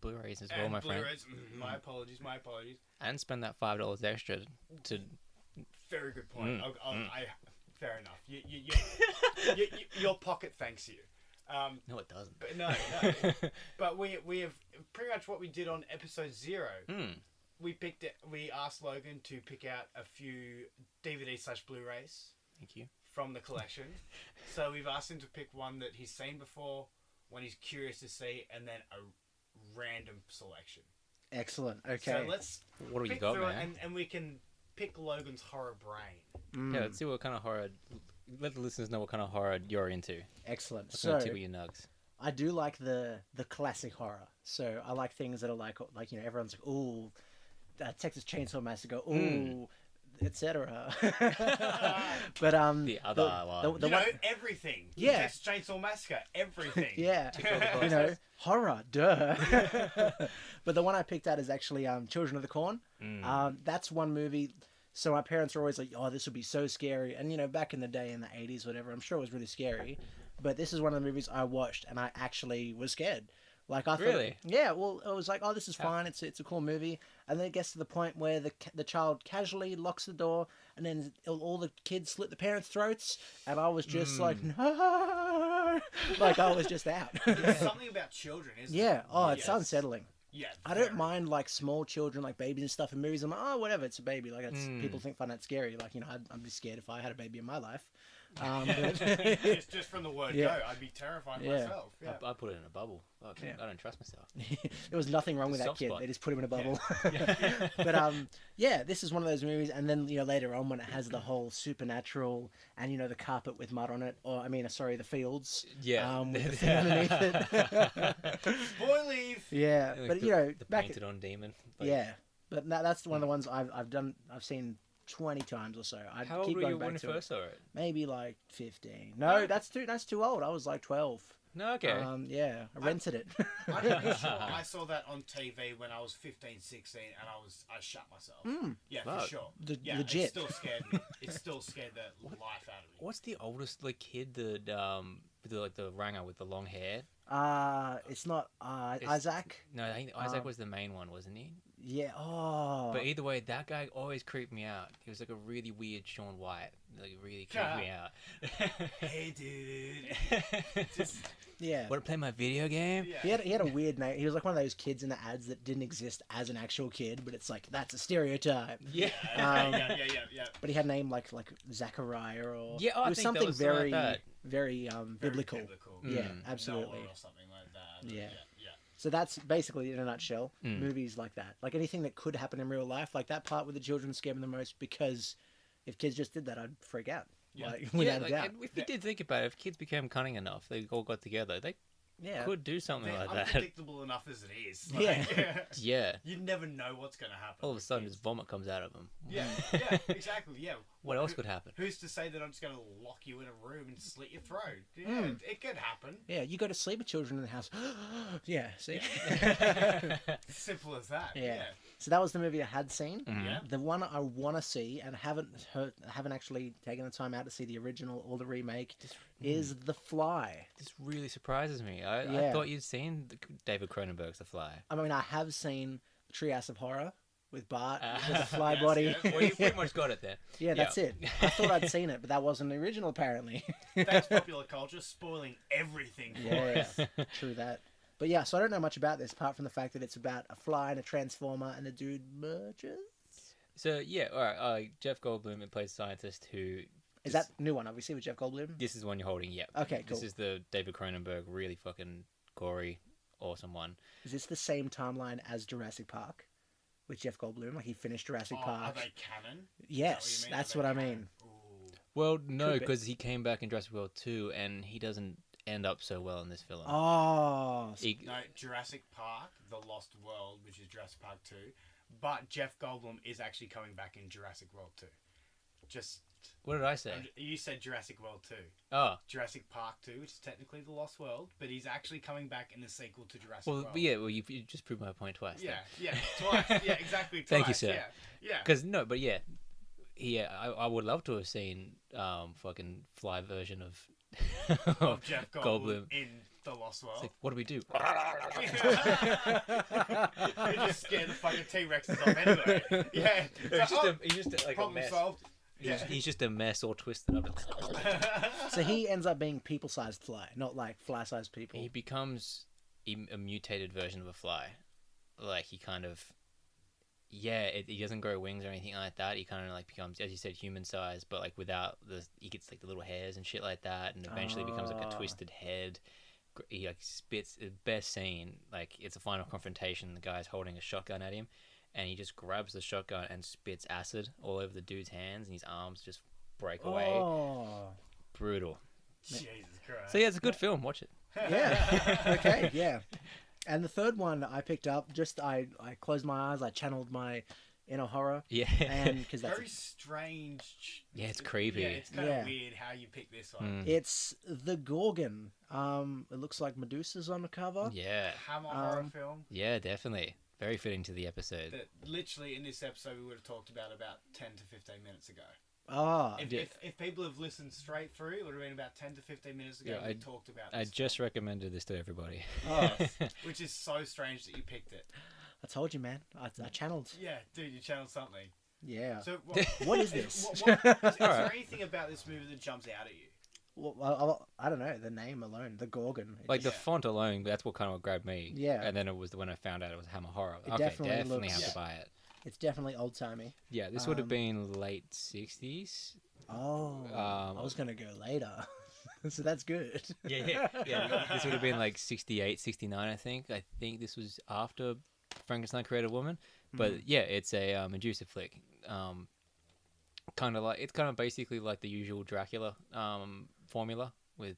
Blu-rays as well, and my friend. Blu-rays. My apologies. And spend that $5 extra to. Very good point. Mm. Fair enough. Your pocket thanks you. No, it doesn't. But no. But we have pretty much what we did on episode 0. Mm. We asked Logan to pick out a few DVD/Blu-rays Thank you. from the collection. So we've asked him to pick one that he's seen before, one he's curious to see, and then a random selection. Excellent. Okay. So let's What do you pick got, through it, man? and we can pick Logan's horror brain. Yeah, let's see what kind of horror. Let the listeners know what kind of horror you're into. Excellent. What's So gonna tickle your nugs? I do like the classic horror. So I like things that are like everyone's like, ooh, Texas Chainsaw Massacre, ooh, etc. But The other one. the one, Everything. Yeah. Texas Chainsaw Massacre. Everything. yeah, Tick all the you know, boxes. horror, duh. But the one I picked out is actually Children of the Corn. That's one movie. So my parents were always like, "Oh, this would be so scary." And you know, back in the day, in the 80s, whatever, I'm sure it was really scary. But this is one of the movies I watched, and I actually was scared. Like I thought, Really? yeah. Well, it was like, "Oh, this is fine. It's a cool movie." And then it gets to the point where the child casually locks the door, and then all the kids slit the parents' throats, and I was just like, "No!" Like I was just out. There's something about children, isn't Yeah. it? Oh, it's Yes. unsettling. Yeah. I don't mind like small children, like babies and stuff in movies. I'm like, oh, whatever, it's a baby. Like, it's, people find that scary. Like, you know, I'd be scared if I had a baby in my life. But just from the word Yeah. go, I'd be terrified Yeah. myself. Yeah. I put it in a bubble. Fuck, Yeah. I don't trust myself. there was nothing wrong with that Soft kid. spot. They just put him in a bubble. But yeah, this is one of those movies. And then you know later on when it has the whole supernatural and you know the carpet with mud on it, or I mean, sorry, the fields. Yeah. With the thing underneath it. Boy, leave. Yeah, Like but the, you know the back. painted on demon. Like, Yeah, but that's one of the ones I've seen 20 times or so. I How old keep were going you back when you to it. first saw it? Maybe like 15. No, that's too old. I was like 12. No, okay. Yeah, I rented it. I'm pretty sure I saw that on TV when I was 15, 16, and I shut myself. Yeah, for Fuck. sure. The- Yeah, legit. it still scared me. It still scared the life out of me. What's the oldest like kid that with the ranger with the long hair? It's not It's- Isaac. No, I think Isaac was the main one, wasn't he? Yeah. Oh. But either way, that guy always creeped me out. He was like a really weird Sean White. Like really creeped me out. Hey, dude. Just, yeah. Want to play my video game? yeah. He had a weird name. He was like one of those kids in the ads that didn't exist as an actual kid, but it's like that's a stereotype. Yeah. Yeah. But he had a name like Zachariah or Yeah, I it was think that something was something very like that. very biblical. Yeah, Mm. absolutely. Noah or something like that. Yeah. Yeah. So that's basically in a nutshell Mm. movies like that. Like anything that could happen in real life, like that part with the children scared me the most because if kids just did that, I'd freak out. Yeah. Like, Yeah, without a like, doubt. and if you did think about it, if kids became cunning enough, they all got together, they Yeah. could do something They're like that. unpredictable enough as it is. Yeah. Yeah. You never know what's going to happen. All of a with sudden, kids. just vomit comes out of them. Yeah, exactly. Yeah. What else could happen? Who's to say that I'm just going to lock you in a room and slit your throat? Yeah, Mm. it could happen. Yeah, you go to sleep with children in the house. Yeah, see? Simple as that. Yeah. So that was the movie I had seen. Mhm. Yeah. The one I want to see and haven't actually taken the time out to see the original or the remake is The Fly. This really surprises me. I Yeah. thought you'd seen David Cronenberg's The Fly. I mean, I have seen Treehouse of Horror with Bart Ah. with the fly Yes, body. yes. Well, you pretty much got it then. Yeah, that's it. I thought I'd seen it, but that wasn't the original apparently. Thanks, popular culture, spoiling everything for Yeah, us. true that. But yeah, so I don't know much about this apart from the fact that it's about a fly and a transformer and a dude merges. So yeah, all right. Jeff Goldblum plays scientist who. Is that new one, obviously, with Jeff Goldblum? This is the one you're holding. Yep. Okay, cool. This is the David Cronenberg, really fucking gory, awesome one. Is this the same timeline as Jurassic Park with Jeff Goldblum? Like he finished Jurassic Oh, are Park. they canon? Yes, Is that what you mean? that's Are what they I canon? mean. Ooh. Well, no, Could be. because he came back in Jurassic World 2, and he doesn't end up so well in this film. Oh, No, Jurassic Park, The Lost World, which is Jurassic Park 2. But Jeff Goldblum is actually coming back in Jurassic World 2. Just... What did I say? You said Jurassic World 2. Oh, Jurassic Park 2, which is technically The Lost World, but he's actually coming back in the sequel to Jurassic well, World. yeah. Well, you just proved my point twice. Yeah, twice. Yeah, exactly twice. Thank you, sir. Yeah. Because no, but yeah, I would love to have seen fucking fly version of Of Jeff Goldblum, Goldblum. in The Lost It's World. like, what do we do? You just scare the fucking T-Rexes off anyway. Yeah. He's just like a problem mess. solved. Yeah. He's just a mess all twisted up. so he ends up being people-sized fly, not like fly-sized people. He becomes a mutated version of a fly. Like he kind of, he doesn't grow wings or anything like that. He kind of like becomes, as you said, human sized, but like without he gets like the little hairs and shit like that, and eventually becomes like a Ah. twisted head. He like spits the best scene. Like it's a final confrontation. The guy's holding a shotgun at him, and he just grabs the shotgun and spits acid all over the dude's hands, and his arms just break away. Oh, Brutal. Jesus Christ. So yeah, it's a good film. Watch it. yeah. Okay, yeah. And the third one I picked up, I closed my eyes, I channeled my inner horror, Yeah. and because that's Very strange. Yeah, it's creepy. Yeah, it's kind of Yeah. weird how you pick this one. Mm. it's the Gorgon. It looks like Medusa's on the cover. Yeah. Hammer horror Um, film. Yeah, definitely. Very fitting to the episode. That literally in this episode we would have talked about 10 to 15 minutes ago. Ah, If people have listened straight through, it would have been about 10 to 15 minutes ago Yeah, we talked about I this, just recommended this to everybody. oh, which is so strange that you picked it. I told you, man. I channeled. Yeah, dude, you channeled something. Yeah. So What is this? is there Alright. anything about this movie that jumps out at you? Well, I don't know. The name alone, the Gorgon. Like the Yeah. font alone, that's what kind of grabbed me. Yeah. And then it was when I found out it was Hammer Horror. It Okay, definitely definitely looks- have Yeah. to buy it. It's definitely old timey. Yeah, this would have Um, been late 60s. Oh, I was gonna go later, so that's good. Yeah. This would have been like 68, 69, I think. I think this was after Frankenstein Created a Woman. But yeah, it's a Medusa flick. It's kind of basically like the usual Dracula formula with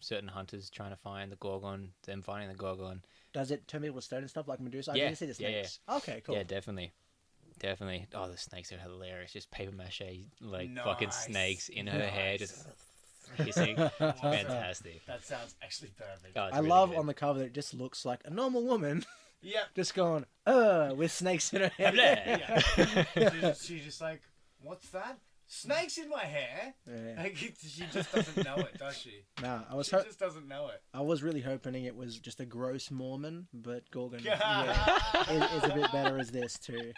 certain hunters trying to find the Gorgon, them finding the Gorgon. Does it turn people to stone and stuff like Medusa? I Yeah, didn't see the yeah, yeah. snakes. Okay, cool. Yeah, definitely. Oh, the snakes are hilarious. Just paper mache, like fucking Nice. snakes in her hair. Just hissing. Fantastic. That sounds actually perfect. Oh, it's I really love good. on the cover that it just looks like a normal woman Yep. just going, with snakes in her hair. Yeah. She's just like, what's that? Snakes in my hair? Yeah. Like, she just doesn't know it, does she? Nah, She just doesn't know it. I was really hoping it was just a gross Mormon, but Gorgon is a bit better as this too.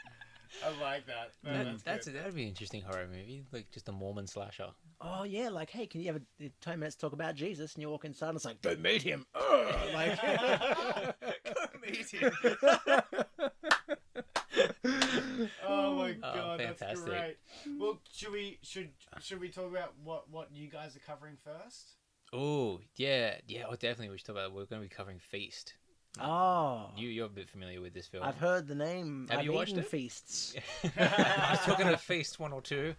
I like that. No, that's good. That'd be an interesting horror movie, like just a Mormon slasher. Oh yeah, like hey, can you have 10 minutes to talk about Jesus? And you walk inside and it's like, go meet him. Ugh, like, Go meet him. Oh my god, that's fantastic. great. Well, should we talk about what you guys are covering first? Oh yeah, definitely. We should talk about. We're going to be covering Feast. oh, You're a bit familiar with this film. I've heard the name. Have I've you watched eaten it? Feasts. I was talking to Feast 1 or 2.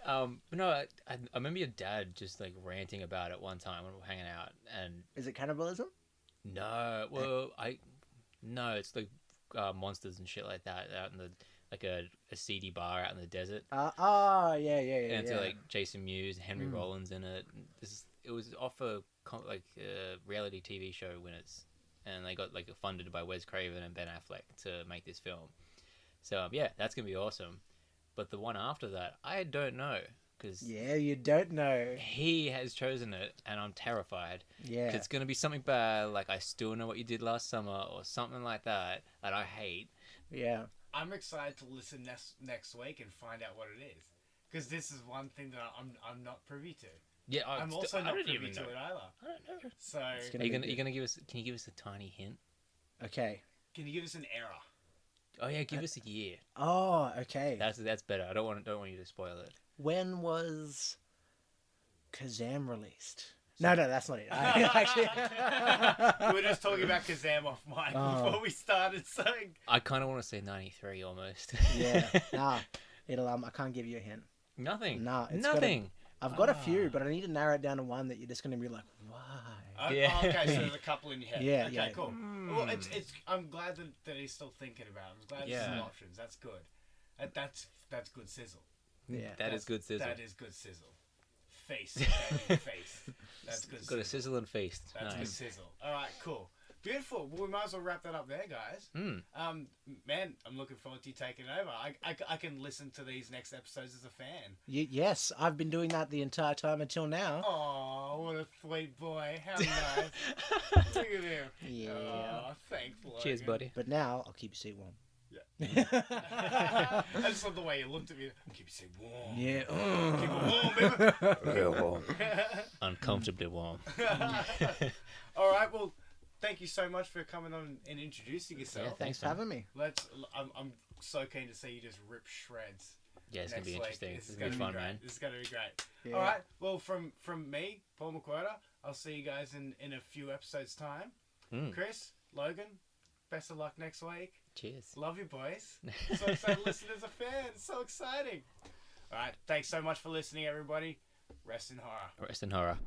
But no, I remember your dad just like ranting about it one time when we were hanging out, and Is it cannibalism? no, no, it's like monsters and shit like that out in the like a seedy bar out in the desert. Yeah. And it's yeah. like Jason Mewes, Henry Rollins in it. It was off a reality TV show winners, and they got like funded by Wes Craven and Ben Affleck to make this film. So yeah, that's gonna be awesome. But the one after that, I don't know because Yeah, you don't know. he has chosen it, and I'm terrified. Yeah. 'Cause it's gonna be something bad, like I Still Know What You Did Last Summer, or something like that I hate. Yeah. I'm excited to listen next week and find out what it is, because this is one thing that I'm not privy to. Yeah, I'm also I not don't privy even to know. it either. I don't know. So gonna Are you be gonna, good. you gonna give us? Can you give us a tiny hint? Okay. can you give us an error? Oh yeah, give us a year. Oh, okay. That's better. I don't want you to spoil it. When was Kazam released? No, that's not it. Actually, We were just talking about Kazam off mic before we started, so I kind of want to say 93 almost. yeah. Nah, it'll. I can't give you a hint. Nothing. Nah, it's Nothing. I've got a few, but I need to narrow it down to one that you're just gonna be like, why? Yeah. Oh, okay, so there's a couple in your head. Yeah, Okay, yeah. cool. Well, it's. I'm glad that he's still thinking about it. I'm glad there's some Yeah. options. That's good. That's good sizzle. Yeah. That is good sizzle. That is good sizzle. Face. Face. That's good. Got a sizzle. sizzle and feast. That's good Nice. sizzle. All right, cool. Beautiful. Well, we might as well wrap that up there, guys. Man, I'm looking forward to you taking over. I can listen to these next episodes as a fan. Yes, I've been doing that the entire time until now. Oh, what a sweet boy. How nice. Look at him. Yeah. Oh, thanks, Cheers, Logan. buddy. But now I'll keep your seat warm. I just love the way you looked at me. Keep your seat warm. Yeah. Keep it warm, baby. Real warm. Uncomfortably warm. All right, well, thank you so much for coming on and introducing yourself. Yeah, Thanks for having me. I'm so keen to see you just rip shreds. Yeah, it's next gonna be week. interesting. This It's is gonna be fun, great. man. This is gonna be great. Yeah. All right. Well, from me, Paul McWhirter, I'll see you guys in a few episodes' time. Chris, Logan, best of luck next week. Cheers. Love you, boys. So excited to listen as a fan. It's so exciting. All right. Thanks so much for listening, everybody. Rest in horror. Rest in horror.